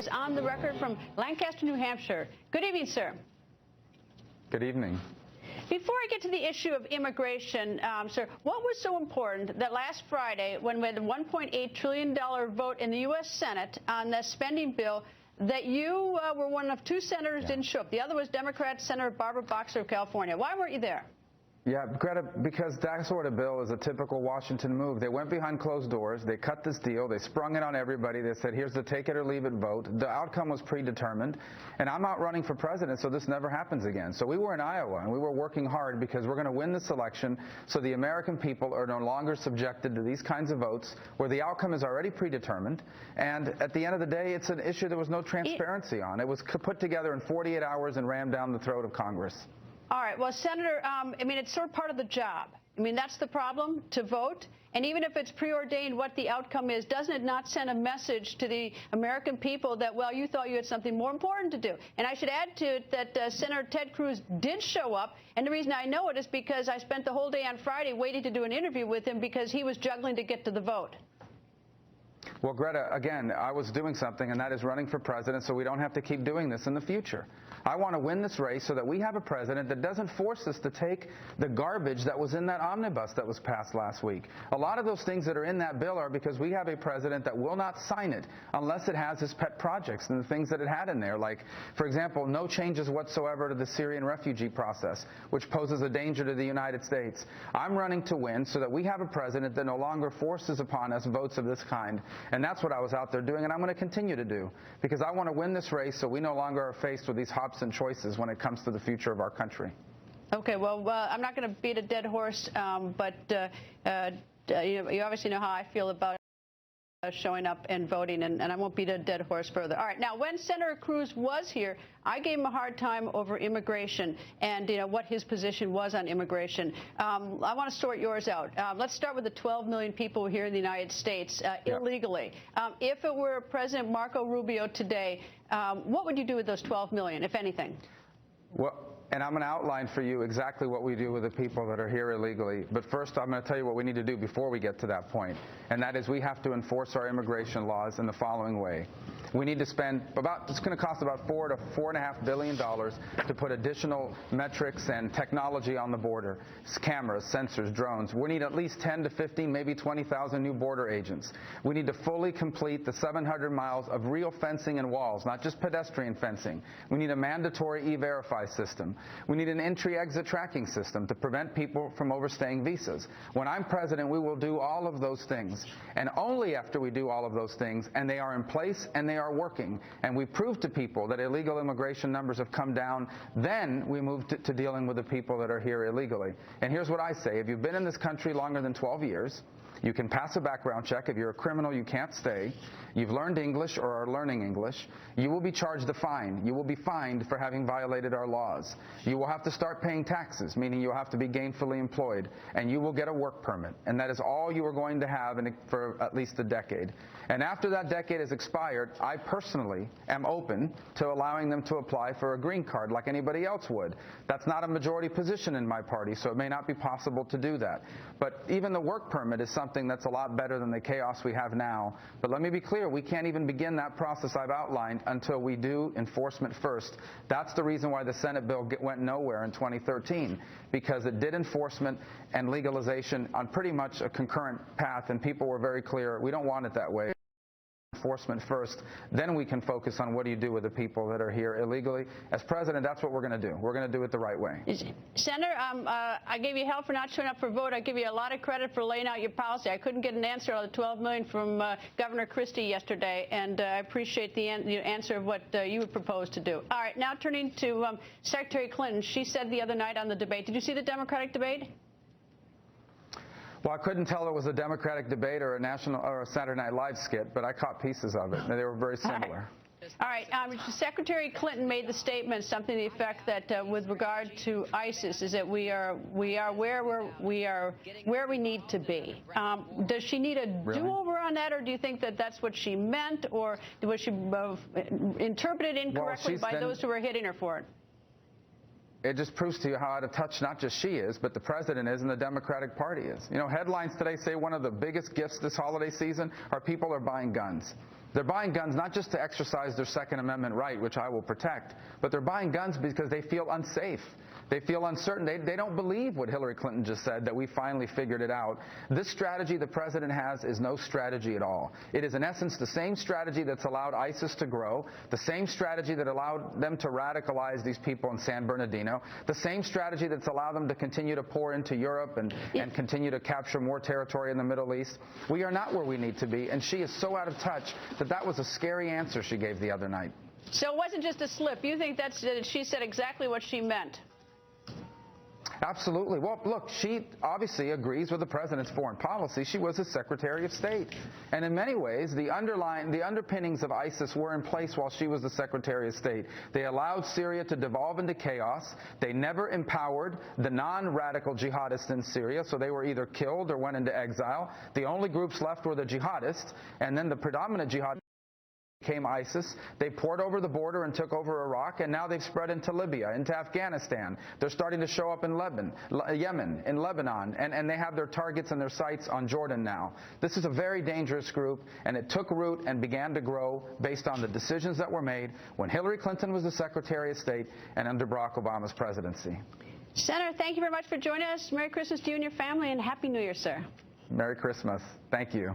Is on the record from Lancaster, New Hampshire. Good evening, sir. Good evening. Before I get to the issue of immigration, sir, what was so important that last Friday, when we had the $1.8 trillion vote in the U.S. Senate on the spending bill, that you were one of two senators didn't show up? The other was Democrat Senator Barbara Boxer of California. Why weren't you there? Yeah, Greta, because that sort of bill is a typical Washington move. They went behind closed doors. They cut this deal. They sprung it on everybody. They said, here's the take it or leave it vote. The outcome was predetermined. And I'm not running for president, so this never happens again. So we were in Iowa, and we were working hard because we're going to win this election so the American people are no longer subjected to these kinds of votes where the outcome is already predetermined. And at the end of the day, it's an issue there was no transparency on. It was put together in 48 hours and rammed down the throat of Congress. All right. Well, Senator, I mean, it's sort of part of the job. I mean, that's the problem, to vote. And even if it's preordained what the outcome is, doesn't it not send a message to the American people that, well, you thought you had something more important to do? And I should add to it that Senator Ted Cruz did show up. And the reason I know it is because I spent the whole day on Friday waiting to do an interview with him because he was juggling to get to the vote. Well, Greta, again, I was doing something, and that is running for president so we don't have to keep doing this in the future. I want to win this race so that we have a president that doesn't force us to take the garbage that was in that omnibus that was passed last week. A lot of those things that are in that bill are because we have a president that will not sign it unless it has his pet projects and the things that it had in there. Like, for example, no changes whatsoever to the Syrian refugee process, which poses a danger to the United States. I'm running to win so that we have a president that no longer forces upon us votes of this kind. And that's what I was out there doing, and I'm going to continue to do, because I want to win this race so we no longer are faced with these hops and choices when it comes to the future of our country. Okay, well, I'm not going to beat a dead horse, but you obviously know how I feel about showing up and voting, and I won't beat a dead horse further. All right, now, when Senator Cruz was here, I gave him a hard time over immigration and, what his position was on immigration. I want to sort yours out. Let's start with the 12 million people here in the United States illegally. If it were President Marco Rubio today, what would you do with those 12 million, if anything? Well, and I'm going to outline for you exactly what we do with the people that are here illegally. But first, I'm going to tell you what we need to do before we get to that point. And that is we have to enforce our immigration laws in the following way. We need to spend it's going to cost about $4 to $4.5 billion to put additional metrics and technology on the border. Cameras, sensors, drones. We need at least 10 to 15, maybe 20,000 new border agents. We need to fully complete the 700 miles of real fencing and walls, not just pedestrian fencing. We need a mandatory E-Verify system. We need an entry-exit tracking system to prevent people from overstaying visas. When I'm president, we will do all of those things. And only after we do all of those things, and they are in place and they are working, and we prove to people that illegal immigration numbers have come down, then we move to dealing with the people that are here illegally. And here's what I say. If you've been in this country longer than 12 years, you can pass a background check. If you're a criminal, you can't stay. You've learned English or are learning English. You will be charged a fine. You will be fined for having violated our laws. You will have to start paying taxes, meaning you'll have to be gainfully employed, and you will get a work permit. And that is all you are going to have for at least a decade. And after that decade has expired, I personally am open to allowing them to apply for a green card like anybody else would. That's not a majority position in my party, so it may not be possible to do that. But even the work permit is something that's a lot better than the chaos we have now. But let me be clear, we can't even begin that process I've outlined until we do enforcement first. That's the reason why the Senate bill went nowhere in 2013, because it did enforcement and legalization on pretty much a concurrent path, and people were very clear, we don't want it that way. Enforcement first, then we can focus on what do you do with the people that are here illegally. As president, that's what we're going to do. We're going to do it the right way. Senator, I gave you hell for not showing up for a vote. I give you a lot of credit for laying out your policy. I couldn't get an answer on the 12 million from Governor Christie yesterday, and I appreciate the answer of what you would propose to do. All right, now turning to Secretary Clinton. She said the other night on the debate, did you see the Democratic debate? Well, I couldn't tell it was a Democratic debate or a Saturday Night Live skit, but I caught pieces of it, and they were very similar. All right. Secretary Clinton made the statement, something to the effect that with regard to ISIS, is that we are where we need to be. Does she need a do-over on that, or do you think that that's what she meant, or was she interpreted incorrectly by those who were hitting her for it? It just proves to you how out of touch not just she is, but the president is and the Democratic Party is. You know, headlines today say one of the biggest gifts this holiday season are people are buying guns. They're buying guns not just to exercise their Second Amendment right, which I will protect, but they're buying guns because they feel unsafe. They feel uncertain. They don't believe what Hillary Clinton just said, that we finally figured it out. This strategy the president has is no strategy at all. It is, in essence, the same strategy that's allowed ISIS to grow, the same strategy that allowed them to radicalize these people in San Bernardino, the same strategy that's allowed them to continue to pour into Europe and continue to capture more territory in the Middle East. We are not where we need to be, and she is so out of touch that was a scary answer she gave the other night. So it wasn't just a slip. You think that she said exactly what she meant? Absolutely. Well, look, she obviously agrees with the president's foreign policy. She was his Secretary of State. And in many ways, the underpinnings of ISIS were in place while she was the Secretary of State. They allowed Syria to devolve into chaos. They never empowered the non-radical jihadists in Syria, so they were either killed or went into exile. The only groups left were the jihadists, and then the predominant jihadists became ISIS. They poured over the border and took over Iraq, and now they've spread into Libya, into Afghanistan. They're starting to show up in Yemen, in Lebanon, and they have their targets and their sights on Jordan now. This is a very dangerous group, and it took root and began to grow based on the decisions that were made when Hillary Clinton was the Secretary of State and under Barack Obama's presidency. Senator, thank you very much for joining us. Merry Christmas to you and your family, and Happy New Year, sir. Merry Christmas. Thank you.